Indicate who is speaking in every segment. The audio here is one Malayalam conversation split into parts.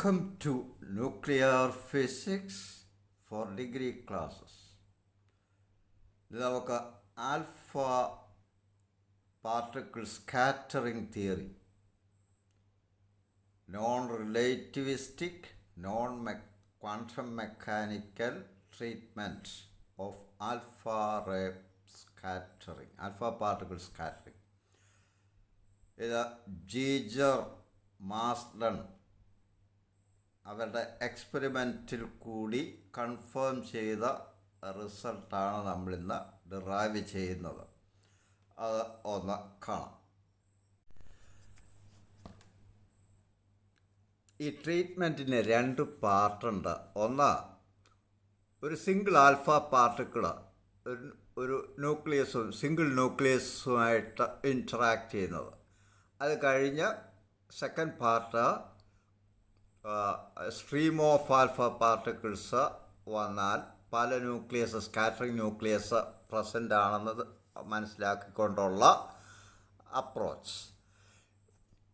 Speaker 1: Welcome to Nuclear Physics for degree classes. ഇത് നമുക്ക് alpha particle scattering theory, non relativistic, quantum mechanical treatment of alpha ray scattering, alpha particle scattering. ഇത് ജീജർ മാസ്ഡൺ അവരുടെ എക്സ്പെരിമെൻറ്റിൽ കൂടി കൺഫേം ചെയ്ത റിസൾട്ടാണ് നമ്മളിന്ന് ഡിറൈവ് ചെയ്യുന്നത്. അത് ഒന്ന് കാണാം. ഈ ട്രീറ്റ്മെൻറ്റിന് രണ്ട് പാർട്ടുണ്ട്. ഒന്ന്, ഒരു സിംഗിൾ ആൽഫ പാർട്ടിക്കിൾ ഒരു ന്യൂക്ലിയസും സിംഗിൾ ന്യൂക്ലിയസുമായിട്ട് ഇൻറ്ററാക്ട് ചെയ്യുന്നത്. അത് കഴിഞ്ഞ് second part stream of alpha particles വന്നാൽ പല ന്യൂക്ലിയസ്, സ്കാറ്ററിംഗ് ന്യൂക്ലിയസ് പ്രസൻ്റ് ആണെന്നത് മനസ്സിലാക്കിക്കൊണ്ടുള്ള അപ്രോച്ച്.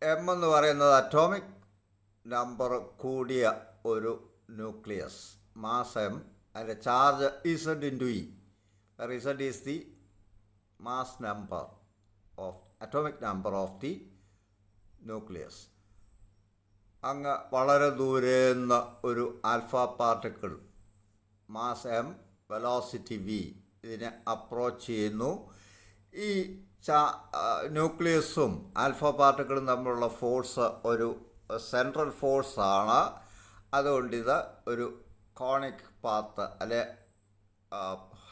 Speaker 1: എം എന്ന് പറയുന്നത് അറ്റോമിക് നമ്പർ കൂടിയ ഒരു ന്യൂക്ലിയസ്, മാസ് എം, അതിൻ്റെ charge Z into E. Z is the mass number of atomic number of the nucleus. അങ്ങ് വളരെ ദൂരെ നിന്ന് ഒരു alpha particle mass M, velocity V, ഇതിനെ അപ്രോച്ച് ചെയ്യുന്നു. ഈ ന്യൂക്ലിയസും ആൽഫ പാർട്ടിക്കിളും തമ്മിലുള്ള ഫോഴ്സ് ഒരു സെൻട്രൽ ഫോഴ്സാണ്. അതുകൊണ്ട് ഇത് ഒരു കോണിക് പാത്ത് അല്ലെ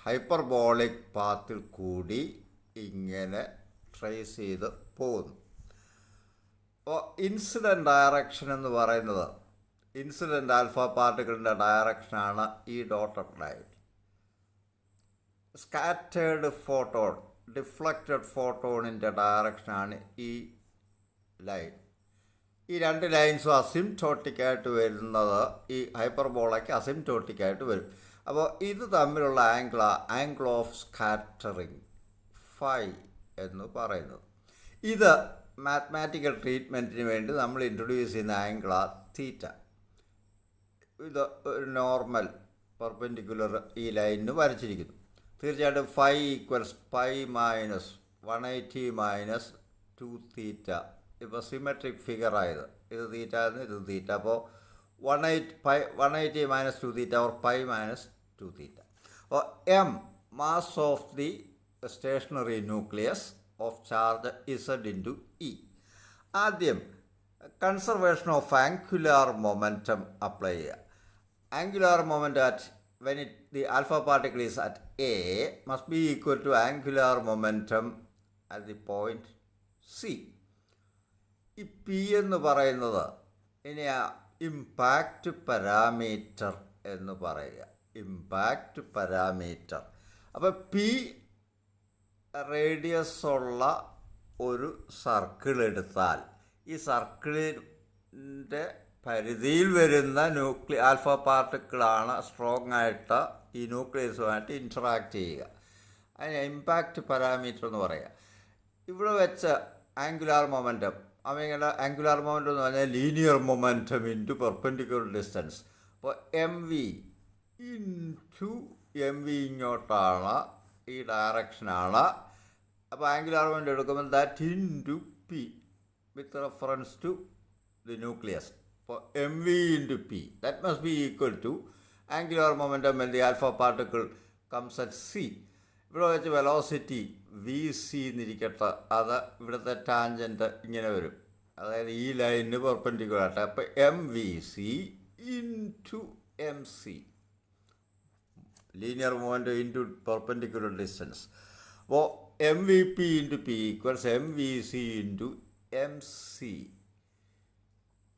Speaker 1: ഹൈപ്പർബോളിക് പാത്തിൽ കൂടി ഇങ്ങനെ ട്രേസ് ചെയ്ത് പോകുന്നു. അപ്പോൾ ഇൻസിഡൻറ്റ് ഡയറക്ഷൻ എന്ന് പറയുന്നത്, ഇൻസിഡൻറ്റ് ആൽഫ പാർട്ടിക്കിളിൻ്റെ ഡയറക്ഷനാണ് ഈ dotted line. Scattered photon, deflected ഫോട്ടോണിൻ്റെ ഡയറക്ഷനാണ് ഈ ലൈൻ. ഈ രണ്ട് ലൈൻസും അസിംപ്റ്റോട്ടിക്കായിട്ട് വരുന്നത് ഈ ഹൈപ്പർബോളയ്ക്ക് അസിംപ്റ്റോട്ടിക്കായിട്ട് വരും. അപ്പോൾ ഇത് തമ്മിലുള്ള ആംഗിൾ ഓഫ് സ്കാറ്ററിങ് ഫൈ എന്ന് പറയുന്നത്. ഇത് മാത്തമാറ്റിക്കൽ ട്രീറ്റ്മെൻറ്റിന് വേണ്ടി നമ്മൾ ഇൻട്രൊഡ്യൂസ് ചെയ്യുന്ന ആംഗിളാണ് തീറ്റ. ഇത് ഒരു നോർമൽ പെർപെൻഡിക്കുലർ ഈ ലൈനിന് വരച്ചിരിക്കുന്നു. തീർച്ചയായിട്ടും phi equals pi minus 180 minus 2 തീറ്റ. ഇപ്പോൾ സിമെട്രിക് ഫിഗർ ആയത്, ഇത് തീറ്റ ആയിരുന്നു, ഇത് തീറ്റ. അപ്പോൾ 180 minus 2 theta or pi minus 2 theta. അപ്പോൾ M, mass of the stationary nucleus of charge Z into E. ആദ്യം conservation of angular momentum apply ചെയ്യുക. Angular momentum at when the alpha particle is at A must be equal to angular momentum at the point C. ഈ പി എന്ന് പറയുന്നത് ഇനി ഇമ്പാക്റ്റ് പാരാമീറ്റർ എന്ന് പറയുക. Impact parameter. അപ്പോൾ പി റേഡിയസ് ഉള്ള ഒരു സർക്കിൾ എടുത്താൽ ഈ സർക്കിളിൻ്റെ പരിധിയിൽ വരുന്ന ആൽഫ പാർട്ടിക്കിളാണ് സ്ട്രോങ് ആയിട്ട് ഈ ന്യൂക്ലിയസുമായിട്ട് ഇൻറ്ററാക്ട് ചെയ്യുക. അതിന് ഇമ്പാക്റ്റ് പാരാമീറ്റർ എന്ന് പറയുക. ഇവിടെ വെച്ച് ആംഗുലാർ മൊമെൻറ്റം, അവങ്ങനെ ആംഗുലാർ മൊമെൻറ്റം എന്ന് പറഞ്ഞാൽ linear momentum into perpendicular distance. അപ്പോൾ M V into M V ഇങ്ങോട്ടാണ്, ഈ ഡയറക്ഷനാണ്. അപ്പോൾ ആംഗുലാർ മൊമെൻറ്റം എടുക്കുമ്പോൾ that into P with reference to the nucleus. അപ്പോൾ M V into P that must be equal to angular momentum when the alpha particle comes at C. ഇവിടെ വെച്ച് വെലോസിറ്റി വി സി എന്നിരിക്കട്ടെ, അത് ഇവിടുത്തെ ടാൻജൻറ്റ് ഇങ്ങനെ വരും, അതായത് ഈ ലൈനിന് പെർപെൻഡിക്കുലർ ആയിട്ട്. അപ്പോൾ M V C into M C, linear momentum into perpendicular distance. അപ്പോൾ M V P into P equals M V C into M C,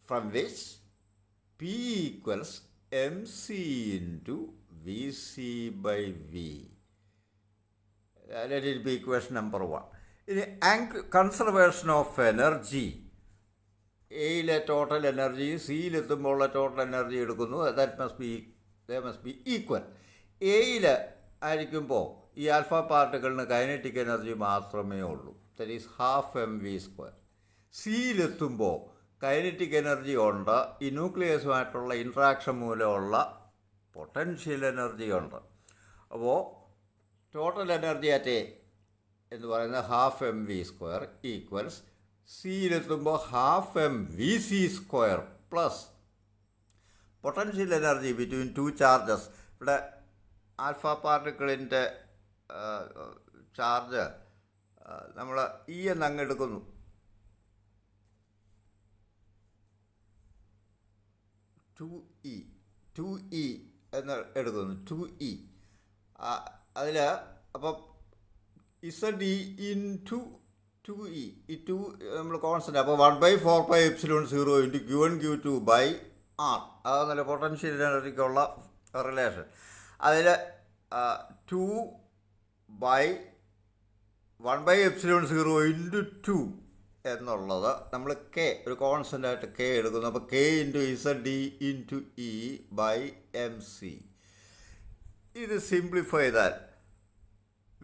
Speaker 1: from which P equals mc into vc by v. Let it be equation number 1. ഇനി കൺസർവേഷൻ ഓഫ് എനർജി, എയിലെ ടോട്ടൽ എനർജി സിയിലെത്തുമ്പോഴുള്ള ടോട്ടൽ എനർജി എടുക്കുന്നു. They must be equal. എയിൽ ആയിരിക്കുമ്പോൾ ഈ ആൽഫ പാർട്ടിക്കിളിന് കൈനറ്റിക് എനർജി മാത്രമേ ഉള്ളൂ, that is half M V square. സിയിലെത്തുമ്പോൾ കൈനറ്റിക് എനർജി ഉണ്ട്, ഈ ന്യൂക്ലിയസുമായിട്ടുള്ള ഇൻട്രാക്ഷൻ മൂലമുള്ള പൊട്ടൻഷ്യൽ എനർജി ഉണ്ട്. അപ്പോൾ ടോട്ടൽ എനർജി അറ്റ് എ എന്ന് പറയുന്നത് half M V square equals സിയിലെത്തുമ്പോൾ half M V C square plus potential energy between two charges. ഇവിടെ ആൽഫ പാർട്ടിക്കിളിൻ്റെ ചാർജ് നമ്മൾ ഇ എന്നങ്ങ് എടുക്കുന്നു. ടു ഇ എന്ന് എടുക്കുന്നു. 2e അതിൽ അപ്പം Z E in to 2e ഈ 2 നമ്മൾ കോൺസ്റ്റൻ്റ്. അപ്പോൾ 1/4πε0 into Q1 Q2 by R. അതെന്നല്ല പൊട്ടൻഷ്യൽ എനർജിക്കുള്ള റിലേഷൻ. അതിൽ 2/1/ε0 ഇൻറ്റു 2 എന്നുള്ളത് നമ്മൾ കെ ഒരു കോൺസ്റ്റൻ്റായിട്ട് കെ എടുക്കുന്നു. അപ്പോൾ K into Z D into E by M C. ഇത് സിംപ്ലിഫൈ ചെയ്താൽ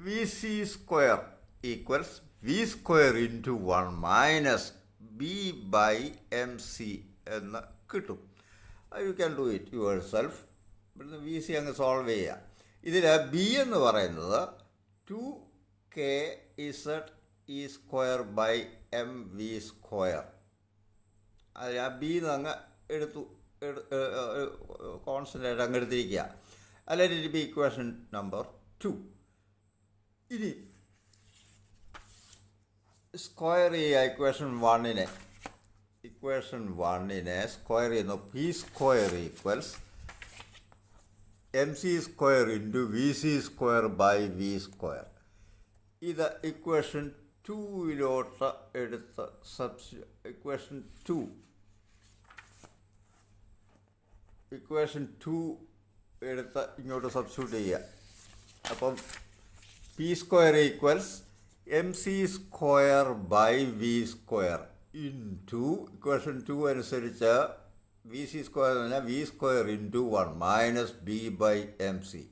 Speaker 1: V C square equals V square into 1 minus B by M C എന്ന് കിട്ടും. You can do it yourself. ഇവിടുന്ന് വി സി അങ്ങ് സോൾവ് ചെയ്യുക. ഇതിൽ ബി എന്ന് പറയുന്നത് 2kz E square by M V square. അത് ആ ബി എന്ന് അങ്ങ് എടുത്തു കോൺസ്റ്റൻ്റായിട്ട് അങ്ങ് എടുത്തിരിക്കുക. അല്ലെങ്കിൽ ഇറ്റ് ബി ഇക്വേഷൻ നമ്പർ 2. ഇനി സ്ക്വയർ ചെയ്യുക ഇക്വേഷൻ 1നെ സ്ക്വയർ ചെയ്യുന്നു. P square equals M C square into v C square by v square. ഇത് ഇക്വേഷൻ 2 എടുത്ത് ഇക്വേഷൻ 2 എടുത്ത് ഇങ്ങോട്ട് സബ്സ്റ്റിറ്റ്യൂട്ട് ചെയ്യുക. അപ്പം p square equals M C square by v square into equation 2 അനുസരിച്ച് വി സി സ്ക്വയർ എന്ന് പറഞ്ഞാൽ v square into 1 minus B by M c.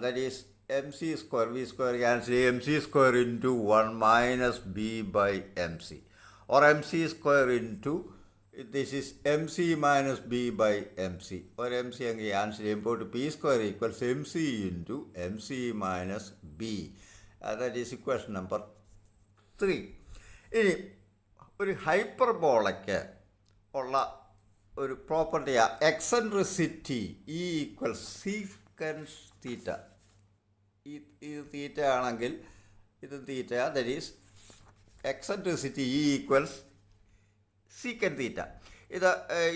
Speaker 1: That is M C square v square cancel m C square into 1 minus B by M C or M C square into this is M C minus B by M C. ഒരു എം സി അങ്ങ് ക്യാൻസൽ ചെയ്യുമ്പോൾ P square equals M C into M C minus B. That is equation number 3. ഇനി ഒരു ഹൈപ്പർബോളയ്ക്ക് ഉള്ള ഒരു പ്രോപ്പർട്ടിയാണ് eccentricity E equals secant theta. ഇത് തീറ്റ ആണെങ്കിൽ ഇത് theta. That is eccentricity E equals secant theta. ഇത്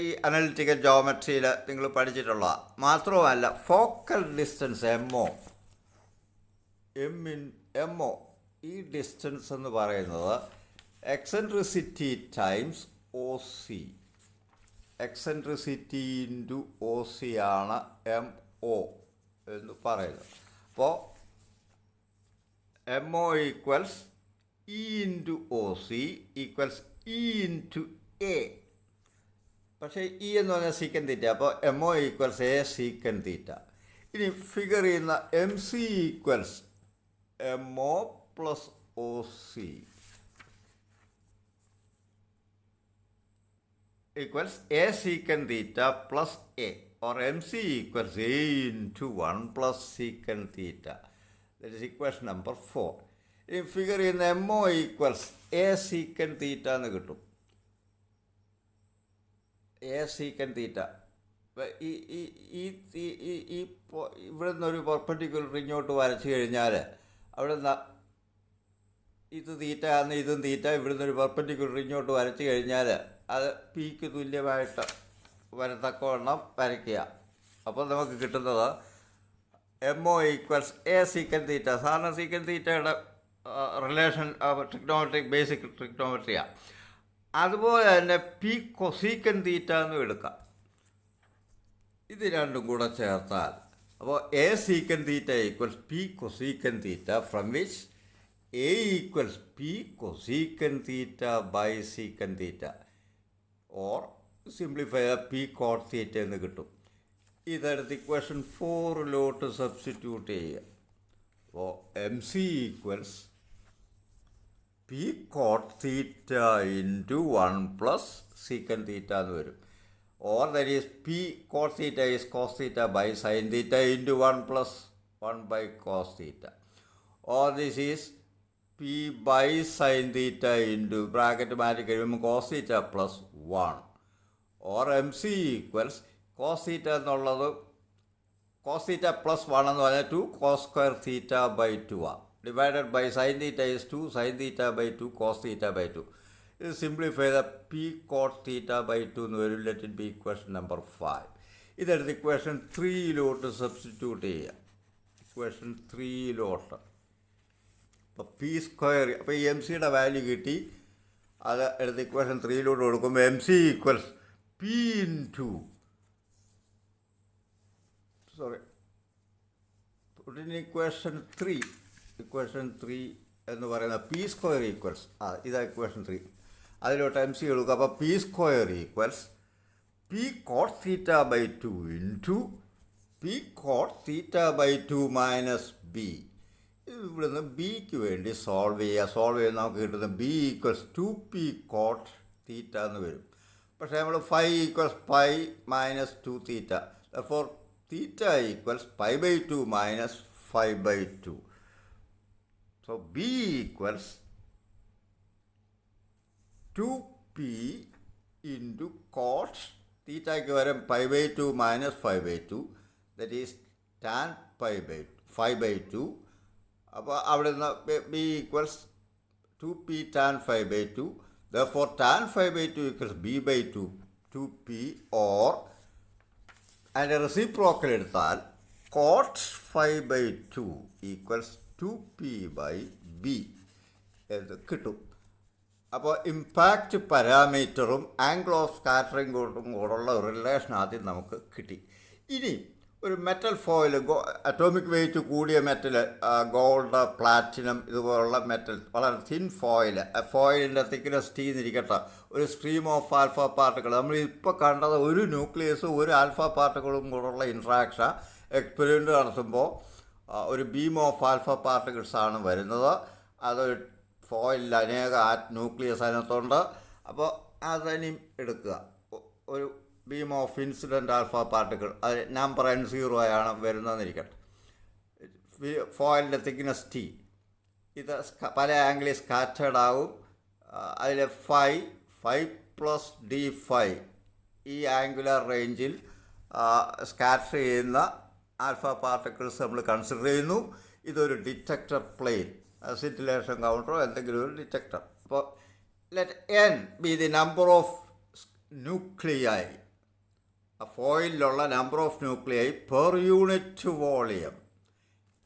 Speaker 1: ഈ അനലിറ്റിക്കൽ ജോമെട്രിയിൽ നിങ്ങൾ പഠിച്ചിട്ടുള്ളതാണ്. മാത്രവുമല്ല ഫോക്കൽ ഡിസ്റ്റൻസ് എം ഒ ഈ ഡിസ്റ്റൻസ് എന്ന് പറയുന്നത് eccentricity times O C. Eccentricity into O C ആണ് എം ഒ എന്ന് പറയുന്നത്. അപ്പോൾ M O equals E into O C equals E into A. പക്ഷേ ഇ എന്ന് പറഞ്ഞാൽ സീക്കൻ തീറ്റ. അപ്പോൾ M O equals A secant theta. ഇനി ഫിഗർ ചെയ്യുന്ന M C equals M O plus O C equals a secant theta plus a, or MC equals a into 1 plus secant theta. That is equation number 4. In figure in MO equals a secant theta എന്ന് കിട്ടും. a secant theta. ഇവിടെ നിന്നൊരു പെർപെൻഡിക്കുലർ ഇങ്ങോട്ട് വരച്ചു കഴിഞ്ഞാൽ അവിടെ നിന്ന് ഇത് തീറ്റ ആണ്, ഇതും തീറ്റ. ഇവിടെ നിന്നൊരു പെർപെൻഡിക്കുലർ ഇങ്ങോട്ട് വരച്ചു കഴിഞ്ഞാൽ അത് പിക്ക് തുല്യമായിട്ട് വരത്തക്കവണ്ണം വരയ്ക്കുക. അപ്പോൾ നമുക്ക് കിട്ടുന്നത് M O equals A secant theta. സാധാരണ സീക്കൻ തീറ്റയുടെ റിലേഷൻ ട്രിഗ്നോമെട്രിക് ബേസിക് ട്രിഗ്നോമെട്രിയാണ്. അതുപോലെ തന്നെ പി കൊസീക്കൻ തീറ്റ എന്നും എടുക്കാം. ഇത് രണ്ടും കൂടെ ചേർത്താൽ അപ്പോൾ A secant theta equals P cosecant theta, from which A equals P cosecant theta by secant theta, or simplify P cot theta എന്ന് കിട്ടും. ഇതെടുത്ത് ഇക്വേഷൻ 4 സബ്സ്റ്റിറ്റ്യൂട്ട് ചെയ്യുക. അപ്പോൾ M C equals P cot theta into 1 plus secant theta എന്ന് വരും. Or that is P cot theta is cos theta by sine theta into 1 plus 1 by cos theta. Or this is P by sine theta into bracket മാറ്റി കഴിയുമ്പോൾ cos theta plus 1. Or M C equals cos theta എന്നുള്ളത് കോസ് തീറ്റ പ്ലസ് 1 എന്ന് പറഞ്ഞാൽ 2 കോസ് സ്ക്വയർ തീറ്റ ബൈ 2 ആണ്. Divided by sine theta is 2 sine theta by 2 cos theta by 2. ഇത് സിംപ്ലിഫൈ ചെയ്ത പി കോട്ട് തീറ്റ ബൈ 2 എന്ന് വരും. Let it be equation number 5. ഇതെടുത്ത് ഇക്വേഷൻ 3 സബ്സ്റ്റിറ്റ്യൂട്ട് ചെയ്യുക. ഇക്വേഷൻ 3 അപ്പോൾ പി സ്ക്വയർ, അപ്പോൾ ഈ എം സിയുടെ വാല്യൂ കിട്ടി. അത് എടുത്ത് ഇക്വേഷൻ 3 കൊടുക്കുമ്പോൾ m C equals p into equation 3 എന്ന് പറയുന്ന പി സ്ക്വയർ ഈക്വൽസ് ഇതാ ഇക്വേഷൻ 3. അതിലോട്ട് എം സി എടുക്കുക. അപ്പോൾ p square equals P cot theta by 2 into p cot theta by 2 minus b. ഇവിടുന്ന് ബിക്ക് വേണ്ടി സോൾവ് ചെയ്യുക നമുക്ക് കിട്ടുന്ന B equals 2p coat theta എന്ന് വരും. പക്ഷേ നമ്മൾ 5 equals pi minus 2 theta. For theta equals pi by 2 minus 5 by 2. So B equals 2p into cot തീറ്റയ്ക്ക് വരും pi by 2 minus 5 by 2. That is tan 5 by 2. അപ്പോൾ അവിടെ നിന്ന് B equals 2p tan 5 by 2. Therefore tan 5 by 2 equals b by 2p or അതിൻ്റെ റെസിപ്രോക്കൽ എടുത്താൽ cot 5 by 2 equals 2p by b എന്ന് കിട്ടും. അപ്പോൾ ഇമ്പാക്റ്റ് പാരാമീറ്ററും ആംഗിൾ ഓഫ് സ്കാറ്ററിംഗും കൂടെയുള്ള റിലേഷൻ ആദ്യം നമുക്ക് കിട്ടി. ഇനി ഒരു മെറ്റൽ ഫോയിൽ അറ്റോമിക് വെയിറ്റ് കൂടിയ മെറ്റൽ ഗോൾഡ് പ്ലാറ്റിനം ഇതുപോലുള്ള മെറ്റൽ വളരെ തിൻ ഫോയിലിൻ്റെ തിക്നെസ് ടി എന്നിരിക്കട്ടെ, ഒരു സ്ട്രീം ഓഫ് ആൽഫ പാർട്ടിക്കിൾ നമ്മൾ ഇപ്പോൾ കണ്ടത് ഒരു ന്യൂക്ലിയസും ഒരു ആൽഫ പാർട്ടിക്കിളും കൂടെയുള്ള ഇൻട്രാക്ഷൻ എക്സ്പെരിമെൻ്റ് നടത്തുമ്പോൾ ഒരു ബീം ഓഫ് ആൽഫ പാർട്ടിക്കിൾസാണ് വരുന്നത്. അത് ഫോയിലിൽ അനേക ന്യൂക്ലിയസ് അതിനകത്തുണ്ട്. അപ്പോൾ അതിനും എടുക്കുക ഒരു beam of incident alpha particle, അത് നമ്പർ n0 ആണ് വരുന്നതെന്നിരിക്കട്ടെ. ഫോയിലിൻ്റെ തിക്നെസ് ടി, ഇത് പല ആംഗിളിൽ സ്കാറ്റേഡ് ആകും. അതിൽ 5 പ്ലസ് d5 ഈ ആംഗുലർ റേഞ്ചിൽ സ്കാറ്റർ ചെയ്യുന്ന ആൽഫ പാർട്ടിക്കിൾസ് നമ്മൾ കൺസിഡർ ചെയ്യുന്നു. ഇതൊരു ഡിറ്റക്ടർ പ്ലെയിൻ, സിറ്റിലേഷൻ കൗണ്ടറോ എന്തെങ്കിലും ഒരു ഡിറ്റക്ടർ. അപ്പോൾ let n be the number of nuclei, ഫോയിലുള്ള number of nuclei per unit volume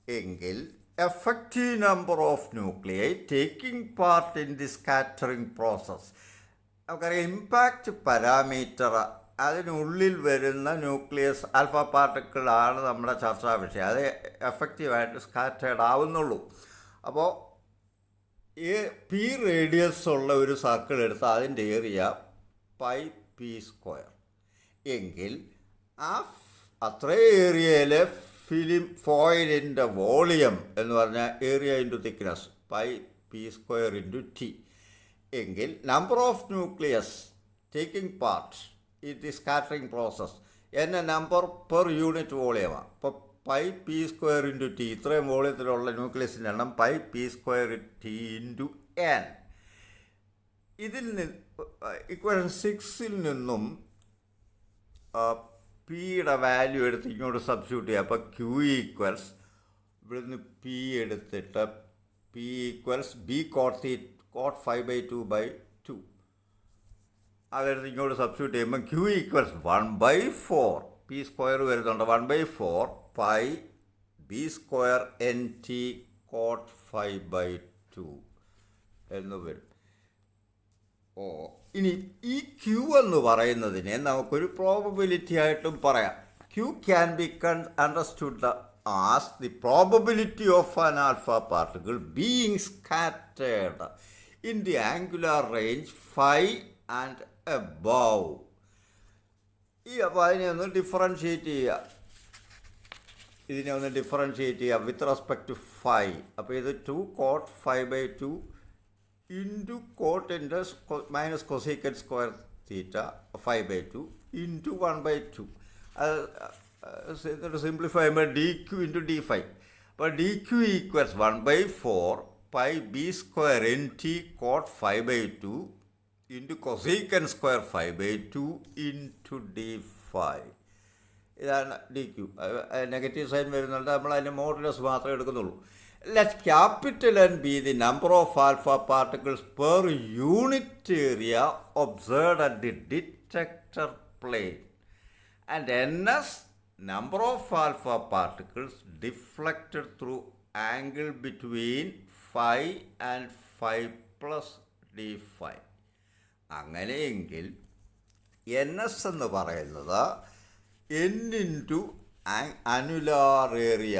Speaker 1: എങ്കിൽ effective number of nuclei taking part in the scattering process. നമുക്കറിയാം ഇമ്പാക്റ്റ് പാരാമീറ്റർ, അതിനുള്ളിൽ വരുന്ന ന്യൂക്ലിയസ് ആൽഫ പാർട്ടിക്കിളാണ് നമ്മുടെ ചർച്ചാ വിഷയം. അത് എഫക്റ്റീവായിട്ട് സ്കാറ്റേഡ് ആവുന്നുള്ളൂ. അപ്പോൾ പി റേഡിയസ് ഉള്ള ഒരു സർക്കിൾ എടുത്ത് അതിൻ്റെ ഏരിയ πp² എങ്കിൽ അത്രേ ഏരിയയിലെ ഫോയിലിൻ്റെ വോളിയം എന്ന് പറഞ്ഞാൽ area into thickness πp² into T എങ്കിൽ number of nucleus taking part in the scattering process എന്ന നമ്പർ പെർ യൂണിറ്റ് വോളിയമാണ്. അപ്പോൾ πp² ഇൻറ്റു ടി, ഇത്രയും വോളിയത്തിലുള്ള ന്യൂക്ലിയസിൻ്റെ എണ്ണം πp² ടി ഇൻറ്റു n. ഇതിൽ നിന്ന് ഇക്വേഷൻ 6 നിന്നും പിയുടെ വാല്യൂ എടുത്ത് ഇങ്ങോട്ട് സബ്സ്റ്റിറ്റ്യൂട്ട് ചെയ്യുക. അപ്പോൾ ക്യൂ ഈക്വൽസ് ഇവിടുന്ന് പി എടുത്തിട്ട് P equals B coat 5 by 2 by 2 അതെടുത്ത് ഇങ്ങോട്ട് സബ്സ്റ്റിറ്റ്യൂട്ട് ചെയ്യുമ്പോൾ ക്യൂ ഈക്വൽസ് 1/4 പി സ്ക്വയർ വരുന്നുണ്ട് 1/4 pi b² nt cot 5 by 2 എന്ന് വരും. ഇനി ഈ ക്യൂ എന്ന് പറയുന്നതിനെ നമുക്കൊരു പ്രോബബിലിറ്റി ആയിട്ടും പറയാം. Q can be understood as the probability of an alpha particle being scattered in the angular range 5 and above. അപ്പോൾ അതിനെ ഒന്ന് ഡിഫറൻഷിയേറ്റ് ചെയ്യുക വിത്ത് റെസ്പെക്ട് ടു 5. അപ്പോൾ ഇത് 2 cot 5 by 2 into cot inverse minus cosecant square theta 5/2 into 1/2. അത് സിംപ്ലിഫൈ ചെയ്യുമ്പോൾ D Q into D phi. അപ്പോൾ D Q equals 1/4 pi B square N T cot 5/2 into cosecant square 5/2 into D phi. ഇതാണ് ഡി ക്യു. നെഗറ്റീവ് സൈൻ വരുന്നുണ്ട്, നമ്മൾ അതിൻ്റെ മോഡുലസ് മാത്രമേ എടുക്കുന്നുള്ളൂ. Let capital N be the number of alpha particles per unit area observed at the detector plane, and Ns number of alpha particles deflected through angle between phi and phi plus d phi. അങ്ങനെയെങ്കിൽ എൻ എസ് എന്ന് പറയുന്നത് n ഇൻറ്റു അനുലാർ ഏരിയ,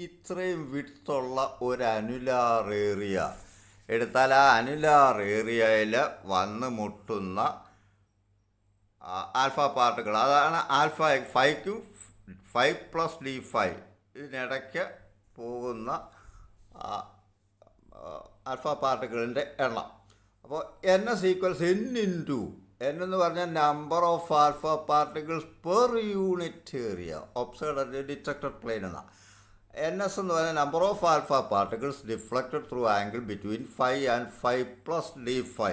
Speaker 1: ഇത്രയും വിഡ്ത്തുള്ള ഒരു അനുലാർ ഏരിയ എടുത്താൽ ആ അനുലാർ ഏരിയയിൽ വന്ന് മുട്ടുന്ന ആൽഫ പാർട്ടിക്കിൾ, അതാണ് ആൽഫ ഫൈക്കും 5 പ്ലസ് ഡി ഫൈ ഇതിനിടയ്ക്ക് പോകുന്ന ആൽഫ പാർട്ടിക്കിളിൻ്റെ എണ്ണം. അപ്പോൾ N S equals N into N എന്ന് പറഞ്ഞാൽ number of alpha particles per unit area observed detector plane എന്നാണ്. എൻ എസ് എന്ന് പറഞ്ഞാൽ number of alpha particles deflected through angle between 5 and 5 plus D phi.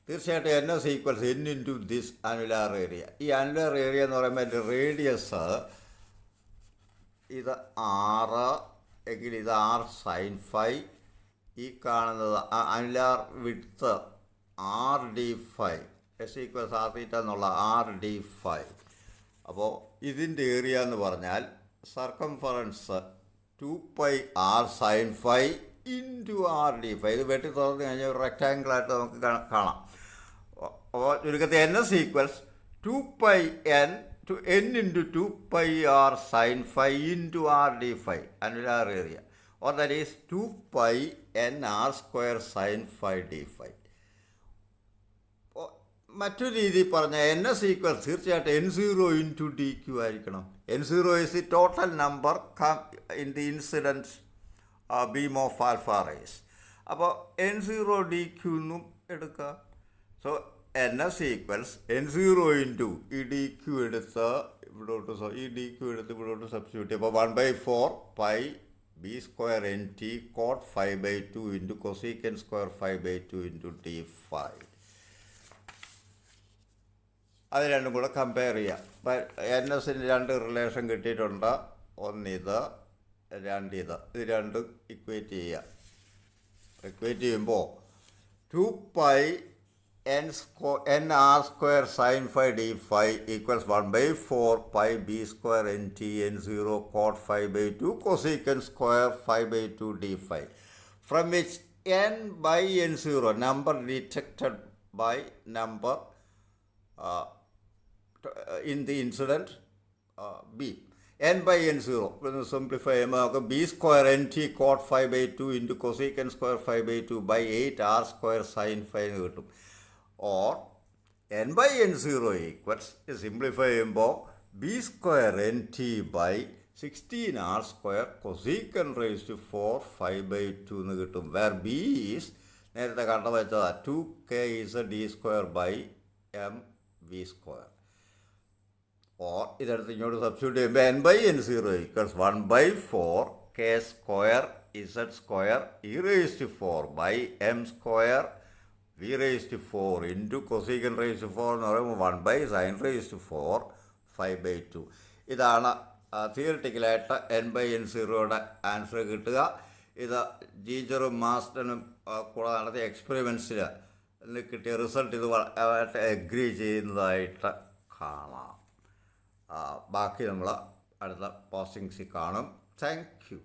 Speaker 1: തീർച്ചയായിട്ടും N S equals N into this annular area. ഈ അനുലാർ ഏരിയ എന്ന് പറയുമ്പോൾ എൻ്റെ റേഡിയസ് ഇത് 6 എങ്കിൽ ഇത് 6 സൈൻ ഫൈ, ഈ കാണുന്നത് annular width 6 D phi, S equals R theta എന്നുള്ള 6 ഡി ഫൈ. അപ്പോൾ ഇതിൻ്റെ ഏരിയ എന്ന് പറഞ്ഞാൽ circumference 2πr sine phi into R D phi. ഇത് വെട്ടി തുറന്നു കഴിഞ്ഞാൽ ഒരു റെക്റ്റാങ്കിളായിട്ട് നമുക്ക് കാണാം. അപ്പോൾ ചുരുക്കത്തിൽ N S equals 2πn to n into 2πr sin phi into r d phi annular area, or that is 2πnr square sin phi d phi. മറ്റൊരു രീതിയിൽ പറഞ്ഞാൽ എൻ എസ് ഈക്വൽസ് തീർച്ചയായിട്ടും n0 ഇൻറ്റു ഡി ക്യു ആയിരിക്കണം. n0 is the total number in the incident beam of alpha rays. അപ്പോൾ n0 ഡി ക്യു എന്നും എടുക്കുക. So N S equals n0 into ഈ ഡി ക്യു എടുത്ത് ഇവിടോട്ട്, ഈ ഡി ക്യു എടുത്ത് ഇവിടോട്ട് സബ്സ്റ്റിറ്റ്യൂട്ട് ചെയ്യുമ്പോൾ 1/4 pi B square N T cot 5/2 into cosecant square 5/2 into D phi. അത് രണ്ടും കൂടെ കമ്പയർ ചെയ്യാം. ഇപ്പം എൻ എസിന് 2 റിലേഷൻ കിട്ടിയിട്ടുണ്ട്. ഒന്നിത്, രണ്ടിത്. ഇത് രണ്ടും ഇക്വേറ്റ് ചെയ്യുക. ഇക്വേറ്റ് ചെയ്യുമ്പോൾ 2πnr square sin phi d phi equals 1/4 pi b square nt n0 cot 5/2 cosecant square 5/2 d phi, from which n by n0 number detected by number in the incident b, n by n0 simplify b square nt cot 5/2 into cosecant square 5/2 by 8 r square sin phi എന്ന് കിട്ടും. or n by n0 equals simplify ചെയ്യുമ്പോൾ b square nt by 16r square cosecant raised to 4 5/2 എന്ന് കിട്ടും. where b is നേരത്തെ കണ്ടത് വെച്ചതാ 2k is d square by m v square. or ഇതെടുത്ത് ഇങ്ങോട്ട് സബ്സ്റ്റിറ്റ്യൂട്ട് ചെയ്യുമ്പോൾ n by n0 equals 1/4 k square z square e raised to 4 by m square v raised to 4 into cosecant raised to 4 എന്ന് പറയുമ്പോൾ 1 by sin raised to 4 5/2. ഇതാണ് തിയറിറ്റിക്കലായിട്ട് n by n0യുടെ ആൻസർ കിട്ടുക. ഇത് ജീജറും മാസ്റ്റനും കൂടെ നടത്തിയ എക്സ്പെരിമെൻറ്റ്സിൽ കിട്ടിയ റിസൾട്ട് ഇതുമായിട്ട് എഗ്രി ചെയ്യുന്നതായിട്ട് കാണാം. ബാക്കി നമ്മൾ അടുത്ത പോസ്റ്റിങ്സിൽ കാണും. Thank you.